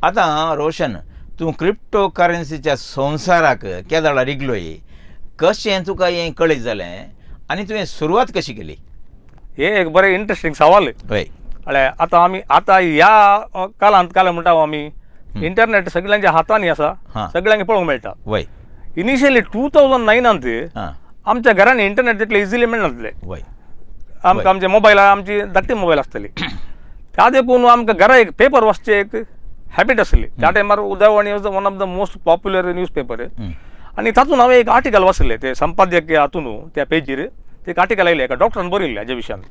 आतां रोशन तूं क्रिप्टो करन्सीच्या संवसाराक केदाळा रिगलोय कशें तुका हें कळीत जालें आनी तुवें सुरवात कशी केली? हे एक बरें इंटरेस्टिंग सवाल हय आता ह्या कालांत काल म्हणटा आमी इंटरनेट सगळ्यांच्या हातांनी आसा, सगळ्यांक पळोवंक मेळटा. वय इनिशियली 2009 आमच्या घरांनी इंटरनेट तितले इजिली मेळनासले. वय आमकां आमचे मोबायल आमची धाकटी मोबायल आसतली. त्या देखून आमकां घरा एक पेपर वाचचे एक हॅबीट आसली. त्या टायमार Udayavani was one of the most popular news paper. आनी तातूंत हांवें एक आर्टिकल वाचलें ते संपादकीय हातून त्या पेजीर ते एक आर्टिकल आयलें एका डॉक्टरान बरयल्लें हाजे विशयान.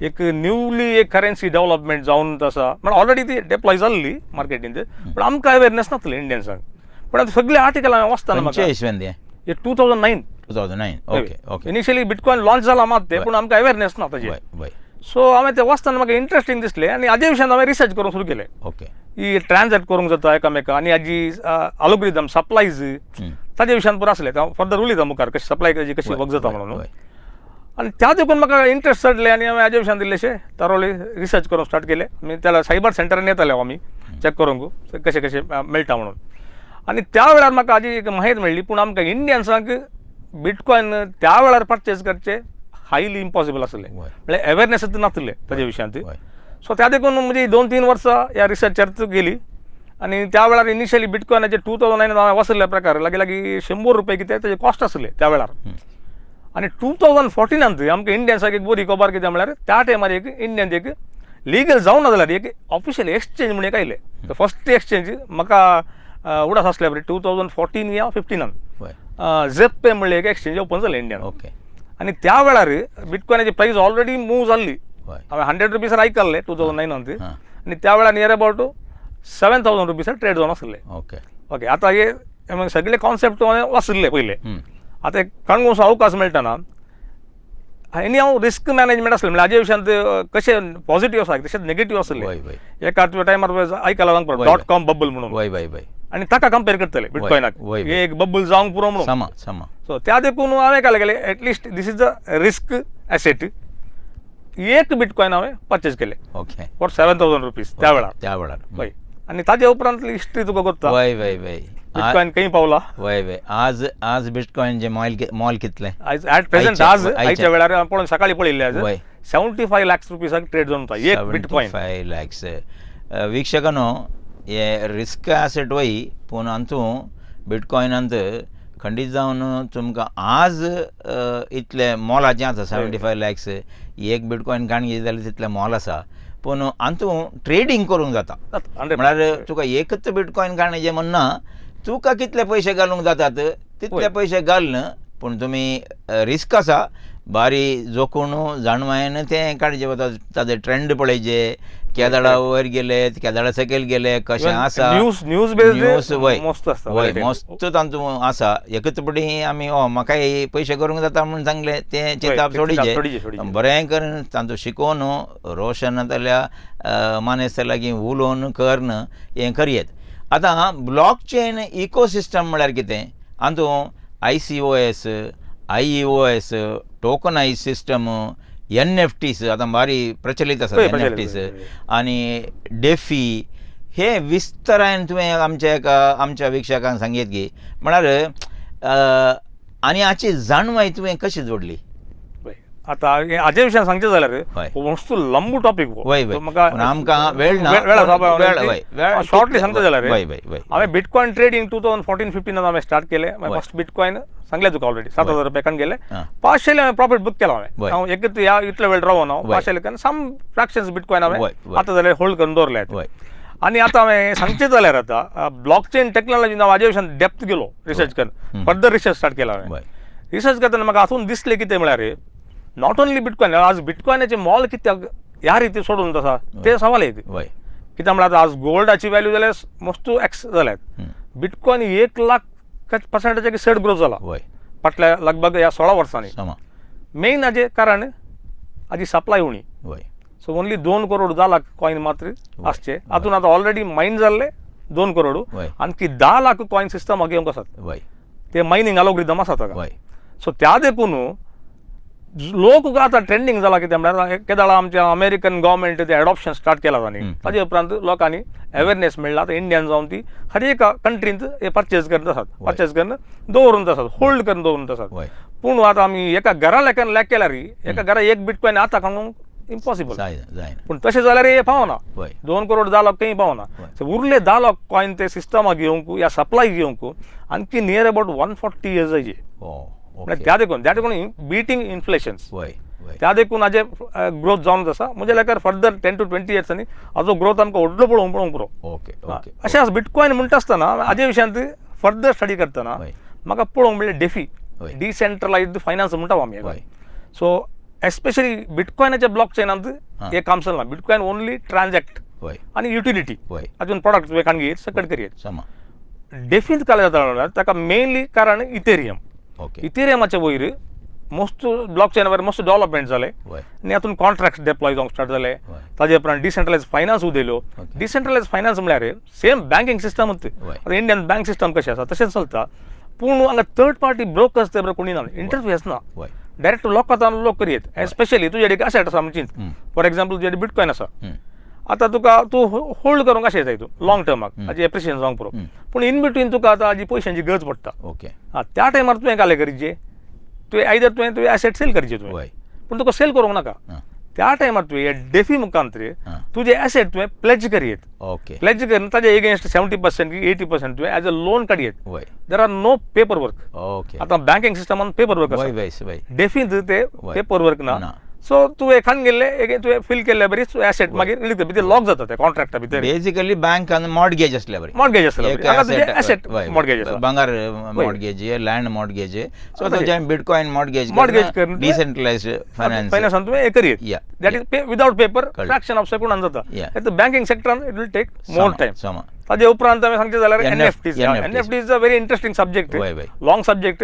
एक न्यूली एक करन्सी डेव्हलपमेंट जावन आसा म्हणजे ऑलरेडी ती डेप्लॉय जाल्ली मार्केटीन पण आमकां अवेरनेस नासलें इंडियन्सांक. पण आतां सगळे आर्टिकल हांवें वाचताना म्हाका 2009 ओके इनिशियली बिटकॉइन लॉन्च जाला मात ते पण आमकां अवेरनेस ना ताजेर. सो हांवें ते वाचताना म्हाका इंटरेस्टिंग दिसलें आनी हाजे विशयान हांवें रिसर्च करूंक सुरू केलें. ही ट्रान्सॅक्ट करूंक जाता एकामेका आनी हाजी अल्गोरिदम सप्लायज ताजे विशयान पुरो आसलें. फर्दर उलयता मुखार कशी सप्लाय कशी वर्क जाता म्हणून. आनी त्या देखून म्हाका इंट्रस्ट चडलें आनी हांवें हाजे विशयान दिल्लेशें थरोली रिसर्च करूंक स्टार्ट केलें. त्याला सायबर सेंटरान येताले आमी चॅक करूंक कशें कशें मेळटा म्हणून. आनी त्या वेळार म्हाका हाजी एक माहिती मेळ्ळी पूण आमकां इंडियन्सांक बिटकॉइन त्या वेळार परचेज करचें हायली इम्पॉसिबल आसलें म्हणजे अवेरनेसच नासलें ताजे विशयान. सो त्या देखून म्हजी 2-3 वर्सां ह्या रिसर्चार गेली. आनी त्या वेळार इनिशियली बिटकॉइनाचे 2009 हांवें वाचलेल्या प्रकार लागीं 100 रुपया कितें ताजे कॉस्ट आसले त्या वेळार. आनी 2014 आमकां इंडियन्साक एक बरी खबर कितें म्हळ्यार त्या टायमार एक इंडियन एक लिगल जावं ना जाल्यार एक ऑफिशियल एक्सचेंज म्हणून एक आयलें. फर्स्ट एक्सचेंज म्हाका उडास आसल्या बरें 2014 या 15 झेप्पे म्हणलें एक एक्सचेंज ओपन जालें इंडियान. आनी त्या वेळार बिटकॉइनाची प्रायस ऑलरेडी मूव जाल्ली. हांवें 100 रुपीसार आयकल्लें 2009 आनी त्या वेळार नियर अबावट 7,000 रुपीसार ट्रेड जावन आसलें. ओके आतां हे सगळे कॉन्सेप्ट हांवें वाचले पयले. आतां कळूंक अवकाश मेळटना आनी हांव रिस्क मॅनेजमेंट आसलें म्हणजे हाजे विशयान कशें पॉझिटिव्ह आसा तशेंच नेगेटिव्ह आसलें. एका टायमार आयकलां .com बबल म्हणून आनी ताका कंपेर करतले बिटकॉइनाक एक बबल जावंक पुरो म्हणून. सो त्या देखून हांवें काय केलें at least this is a risk asset. एक बिटकॉइन हांवें परचेज केलें फॉर 7,000 रुपीज त्या वेळार. आनी ताजे उपरांत हिस्ट्री तुका करता बिटकॉइन खंय पावला. आज बिटकॉइनचे मोल कितलें ॲट प्रेझेंट आज आयच्या वेळार पळोवन सकाळीं पळयल्लें आज 75 लाख रुपीसाक ट्रेड जावन एक बिटकॉइन. 75 lakhs वीक्षकांनो हे रिस्क एसेट वय पूण हातूंत बिटकॉइनांत खंडीत जावन तुमकां आज इतले मोलाचें आसा 75 lakhs. एक बिटकॉइन काणगी जाल्यार तितलें मोल आसा पूण हातूंत ट्रेडींग करूंक जाता. म्हळ्यार तुका एकच बिटकॉइन काणजें म्हणना तुका कितले पयशे घालूंक जातात तितले पयशे घालना पूण तुमी रिस्क आसा बारी जोखून जाणवायन तें काडचें वता. ताजे ट्रेंड पळयचे केदाळा वयर गेले केदाळा सकयल गेले कशें आसा न्यूज वय मस्त तातूंत आसा. एकच पटी आमी म्हाकाय पयशे करूंक जाता म्हूण सांगलें तें चिंताप सोडीचें. बरें करून तातूंत शिकोवन रोशन जाल्या मानेस्त लागीं उलोवन करन हें करयेत. आतां ब्लॉक चेन इकोसिस्टम म्हळ्यार कितें हातूंत ICOS IEOS tokenise system NFTs आतां भारी प्रचलीत आसा NFTs आनी डेफी हे विस्तारान तुवें आमच्या वीक्षकांक सांगीत की म्हळ्यार आनी हाची जाणवाय तुवें कशी जोडली? आतां हाजे विशयान सांगचें जाल्यार मस्त लंबू टॉपीक आमकां वेळ ना शॉर्टली सांगता जाल्यार हांवें बिटकॉइन ट्रेडींग 2014-15 हांवें स्टार्ट केलें. फर्स्ट बिटकॉइन सांगलें तुका ऑलरेडी 7,000 रुपयान गेले. पार्शियली हांवें प्रॉफिट बुक केलो. हांवें एकच ह्या इतले वेळ रावून हांव पार्शियली सम फ्रॅक्शन्स बिटकॉइन हांवें आतां जाल्यार होल्ड करून दवरल्यात. आनी आतां हांवें सांगचें जाल्यार आतां ब्लॉक चेन टॅक्नॉलॉजीन हांव हाजे विशयान डेप्थ गेलो रिसर्च करून फर्दर रिसर्च स्टार्ट केला. हांवें रिसर्च करतना म्हाका हातूंत दिसलें कितें म्हळ्यार नॉट ओन्ली बिटकॉइन आज बिटकॉइनाचे मोल कित्याक ह्या रिती सोडून आसा ते सवाल एक कित्याक म्हळ्यार आज गोल्डाची वॅल्यू जाल्यार मस्त एक्स जाल्यात. बिटकॉइन 1,00,000% सड ग्रोथ जाला फाटल्या लगभग ह्या 16 वर्सांनी. मेन हाजें कारण हाजी सप्लाय उणी. So only 2 crore 10 lakh coin मात्र आसचे. हातूंत आतां ऑलरेडी मायन जाल्ले 2 करोड आनी 10 लाख कॉइन सिस्टम घेवंक आसात. ते मायनिंग अल्गोरिदम आसा ताका. सो त्या देखून लोक तुका आतां ट्रेंडिंग जाला कितें म्हळ्यार केदाळा आमच्या अमेरिकन गव्हर्मेंट ते एडॉप्शन स्टार्ट केला तांणी ताजे उपरांत लोकांनी अवेरनेस मेळ्ळा आतां इंडियन जावन ती हर एक कंट्रींत हे परचेज करत आसात परचेज करून दवरून आसात होल्ड करून दवरून आसात पूण आतां आमी एका घरा लेखान लेख केल्यार एका घरा एक बिटकॉइन आतां काडूंक इम्पॉसिबल पूण तशें जाल्यार हे पावना 2 करोड 10 लाख खंय पावना उरले 10 लाख कॉइन ते सिस्टमाक घेवंक या सप्लाय घेवंक आणखी नियर अबाउट 140 years जायचे त्या देखून बीटिंग इन्फ्लेशन्स त्या देखून हाजे ग्रोथ जावन आसा म्हणजे लेकार फर्दर 10 to 20 years हाजो ग्रोथ आमकां व्हडलो पळोवंक पुरो अशें आसा बिटकॉइन म्हणटा आसतना हाजे विशयांत फर्दर स्टडी करतना म्हाका पळोवंक मेळ्ळें डेफी डिसेंट्रलायज्ड फायनान्स म्हणटा आमी सो एस्पेशली बिटकॉयनाच्या ब्लॉक चेनांत हे काम चलना बिटकॉइन ओनली ट्रान्झॅक्ट आनी युटिलिटी हातून प्रॉडक्ट तुवें काणगी सकट करियेत डेफींत काल जाता ताका मेनली कारण इथेरियमाचे वयर मोस्ट ब्लॉक चेनावर मोस्ट डेव्हलपमेंट जाले आनी हातून कॉन्ट्रॅक्ट डेप्लॉय जावंक स्टार्ट जाले ताजे उपरांत डिसेंट्रलायज फायनान्स उदेलो डिसेंट्रलायज फायनान्स म्हळ्यार सेम बँकिंग सिस्टमूच आतां इंडियन बँक सिस्टम कशें आसा तशेंच चलता पूण हांगा थर्ड पार्टी ब्रोकर्स ते कोणी ना इंटरफेस ना डायरेक्ट लोक करियेत एस्पेशली तुजे कडेन एसेट आसा म्हणजे फॉर एक्झाम्पल तुजे कडेन बिटकॉइन आसा आतां तुका तूं होल्ड करूंक अशें जाय तूं लॉंग टर्माक हाजी एप्रिशिएशन जावंक पुरो पूण इन बिटवीन तुका आतां हाजी पयशांची गरज पडटा त्या टायमार तुवें काले करचें तुवें आयदर तुवें एसेट सेल करचें तुवें पूण तुका सेल करूंक नाका त्या टायमार तुवें डेफी मुखांतर तुजे एसेट तुवें प्लेज करियेत प्लेज करून ताजे एगेन्स्ट 70% की 80% तुवें एज अ लोन काडयेत there are no paper work आतां बँकिंग सिस्टमान पेपर वर्क आसा डेफींत ते पेपर वर्क ना सो तुवें खान गेल्ले तुवें फिल केल्ले बरी एसेट मागीर रिलीज भितर लॉक जाता ते कॉन्ट्रॅक्टा भितर बेसिकली बँकान मॉर्गेज आसल्या बरी मॉर्गेज आसल्या एसेट मॉर्गेज भांगार मॉर्गेज लँड मॉर्गेज सो तुजे बिटकॉइन मॉर्गेज करून डिसेंट्रलायज्ड फायनान्सान तुवें हे करियेत that is without paper fraction of सेकंडान जाता बँकिंग सेक्टरान it will take more time ताजे उपरांत आमी सांगचे जाल्यार NFT is a very interesting subject long subject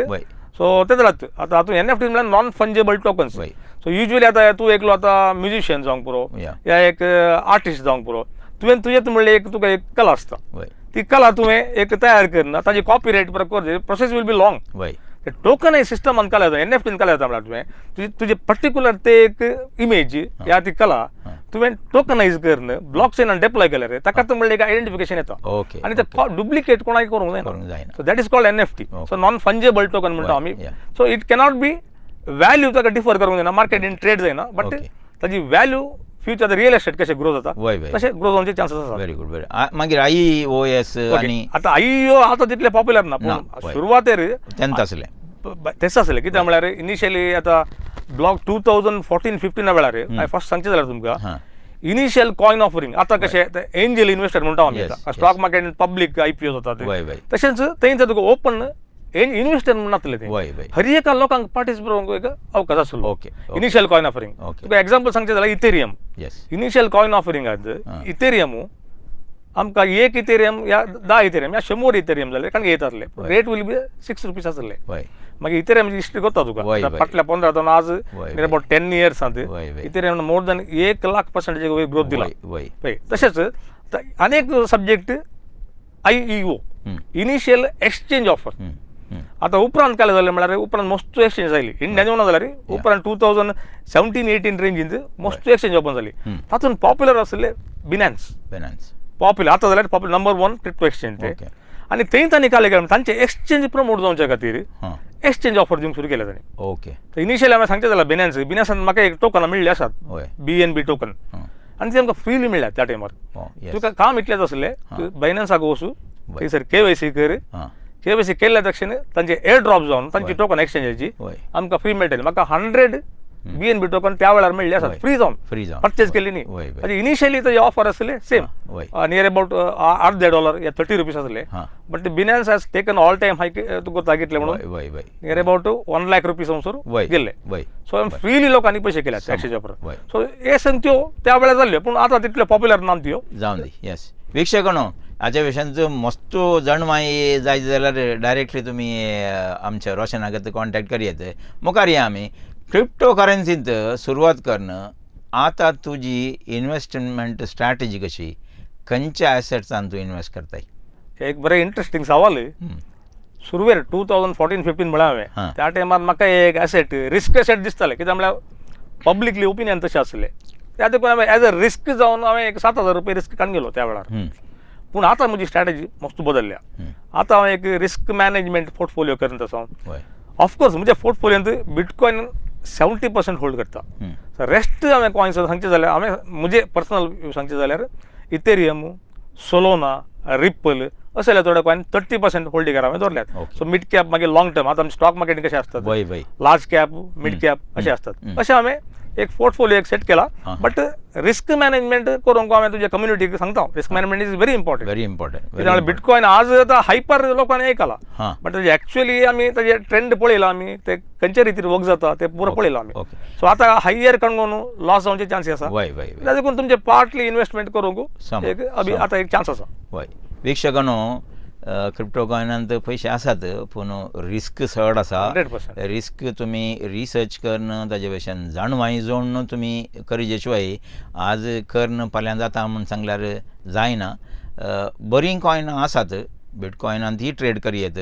so ते जालात आतां हातून एनएफटी म्हळ्यार non fungible tokens so usually आतां तूं एकलो आतां म्युजिशियन जावंक पुरो या एक आर्टिस्ट जावंक पुरो तुवें तुजें म्हणलें एक तुका एक कला आसता ती कला तुवें एक तयार करना ताजी copyright process will be long ते टोकनायज सिस्टमान काल येता एनएफटीन काल येता म्हळ्यार तुवें तुजे पर्टिक्युलर ते एक इमेज या ती कला तुवें टोकनायज करून ब्लॉक चेनान डेप्लॉय केल्यार ताका तूं म्हणलें एक आयडेंटिफिकेशन येता आनी ते डुप्लिकेट कोणाक करूंक जायना so that is called NFT so non fungible token म्हणटा आमी so it cannot be value ताका डिफर करूंक जायना मार्केट इन ट्रेड जायना बट ताजी व्हॅल्यू फ्युचर रियल एस्टेट कशें ग्रो जाता तशें ग्रो जावचे चान्सेस आसा व्हेरी गुड मागीर IOS आनी आतां IEO आतां तितले पॉप्युलर ना पूण सुरवातेर तेच आसलें कित्याक म्हळ्यार इनिशियली आतां ब्लॉक 2014-15 वेळार हांवें फर्स्ट सांगचें जाल्यार तुमकां इनिशियल कॉइन ऑफरिंग आतां कशें एंजल इन्वेस्टर म्हणटा आमी स्टॉक मार्केट पब्लीक IPO जाता तशेंच थंयच तुका ओपन इन्वेस्टर म्हूण नासलें तें हर एका लोकांक पार्टिसिपेट एक अवकाश आसलो इनिशियल कॉइन ऑफरिंग तुका एक्झाम्पल सांगचें जाल्यार इथेरियम इनिशियल कॉइन ऑफरिंगांत इथेरियमू आमकां एक इथेरियम या 10 इथेरियम या 100 इथेरियम जाले कारण येतातले रेट विल बी 6 रुपीज आसले मागीर इथेरियमची हिस्ट्री करता तुका फाटल्या 15 आज near about 10 years Ethereum more than 1,00,000% growth दिला तशेंच अनेक subject IEO initial exchange offer आतां उपरांत काल जालें म्हळ्यार उपरांत मोस्ट एक्सचेंज जाली इंडियान येवना जाल्यार उपरांत 2017-18 रेंजींत मोस्ट एक्सचेंज ओपन जाली तातूंत पॉप्युलर आसले बिनान्स पॉप्युलर आतां जाल्यार पॉप्युलर नंबर 1 क्रिप्टो एक्सचेंज ते आनी थंय तांणी काल केलें तांचे एक्सचेंज प्रमोट जावचे खातीर एक्सचेंज ऑफर दिवंक सुरू केले तांणी इनिशियली हांवें सांगचें जाल्यार बिनान्सान म्हाका एक टोकनां मेळ्ळी आसात BNB टोकन आनी ती आमकां फ्रीली मेळ्ळ्या त्या टायमार तुका काम इतलेंच आसलें बायनान्साक वचूं थंयसर KYC कर KYC केल्ल्या तक्षण तांचे एअर ड्रॉप जावन तांची टोकन एक्सचेंजाची आमकां फ्री मेळटली म्हाका 100 BNB टोकन त्या वेळार मेळ्ळी आसात फ्री जावन परचेज केली न्ही म्हणजे इनिशियली ताजे ऑफर आसले सेम नियर अबाउट $1/2 या 30 रुपीज आसले but Binance has taken all time high तुका तागितले म्हणून नियर अबाउट 1 लाख रुपीज समसूर गेले सो फ्रीली लोकांनी पयशे केले एक्सचेंज ऑफर सो हे संगत्यो त्या वेळार जाल्ल्यो पूण आतां तितल्यो पॉप्युलर ना त्यो जावन दी येस वीक्षकांनो हाच्या विशयांचो मस्तो जाणवाय जाय जाल्यार डायरेक्टली तुमी आमच्या रोशन आगत कॉन्टॅक्ट करियेत मुखार या आमी क्रिप्टो करन्सींत सुरवात करणं आतां तुजी इन्वेस्टमेंट स्ट्रॅटेजी कशी खंयच्या एसेट्सान तूं इन्वेस्ट करताय एक बरें इंटरेस्टिंग सवाल सुरवेर 2014-15 म्हळ्यार हांवें त्या टायमार म्हाका एक एसेट रिस्क एसेट दिसतालें, कित्याक म्हळ्यार पब्लिकली ओपिनियन तशें आसलें. त्या देखून हांवें एज अ रिस्क जावन हांवें एक 7,000 रुपया रिस्क काडून गेलो त्या वेळार. पूण आतां म्हजी स्ट्रॅटेजी मस्त बदलल्या. आतां हांव एक रिस्क मॅनेजमेंट पोर्टफोलियो करीत आसा. ऑफकोर्स म्हज्या पोर्टफोलियोंत बिटकॉइन 70% होल्ड करता. रेस्ट हांवें कॉयन्स सांगचे जाल्यार हांवें म्हजे पर्सनल सांगचे जाल्यार इथेरियम, सोलोना, रिपल अशे जाल्यार थोडे कॉयन 30% होल्डिंगार हांवें दवरल्यात. सो मिड कॅप मागीर लॉंग टर्म, आतां स्टॉक मार्केट कशें असतात, लार्ज कॅप, मिड कॅप अशें असतात, अशें हांवें एक पोर्टफोलियो एक सेट केला. बट रिस्क मॅनेजमेंट करूंक हांवें तुज्या कम्युनिटीक सांगता, risk management is very important. Bitcoin आज आतां हायपर लोकांनी ऐकला, बट एक्चुअली आमी ताजे ट्रेंड पळयला, आमी ते खंयचे रितीन वर्क जाता ते पुरो पळयला आमी. सो आतां हायर कणून लॉस जावचे चान्सीस आसा, त्या देखून तुमचे पार्टली इन्वेस्टमेंट करूंक आतां एक चान्स आसा. वीक्षकांनो, क्रिप्टो कॉयनांत पयशे आसात, पूण रिस्क चड आसा. रिस्क तुमी रिसर्च करून ताजे भशेन जाणवाय जोडून तुमी करिचे शिवाय आज करून फाल्यां जाता म्हूण सांगल्यार जायना. बरीं कॉयनां आसात, बिटकॉयनांत ही ट्रेड करियेत,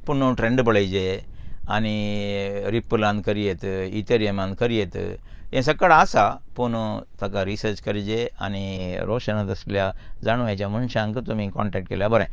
पूण ट्रेंड पळयचे आनी रिपलान करियेत, इथेरियमान करियेत, हें सकट आसा, पूण ताका रिसर्च करिचे आनी रोशनांत असल्या जाणवायच्या मनशांक तुमी कॉन्टेक्ट केल्यार बरें.